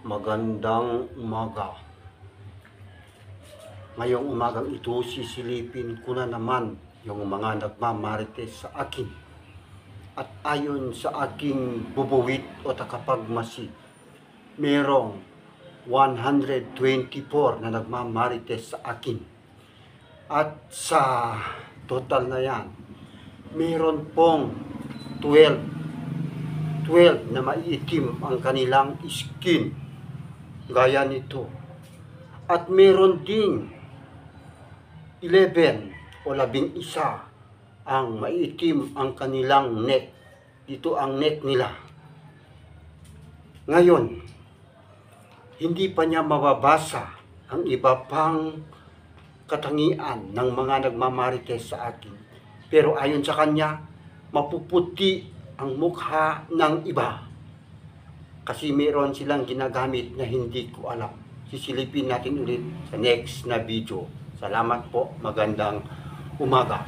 Magandang umaga. Ngayong umagang ito, sisilipin ko na naman yung mga nagmamarites sa akin. At ayon sa aking bubuwit o takapagmasi, merong 124 na nagmamarites sa akin. At sa total na yan, meron pong 12 na maiitim ang kanilang skin, gaya nito. At meron ding 11 o 11 ang maiitim ang kanilang neck. Dito ang neck nila. Ngayon, hindi pa niya mababasa ang iba pang katangian ng mga nagmamarites sa akin. Pero ayon sa kanya, mapuputi ang mukha ng iba. Kasi meron silang ginagamit na hindi ko alam. Sisilipin natin ulit sa next na video. Salamat po. Magandang umaga.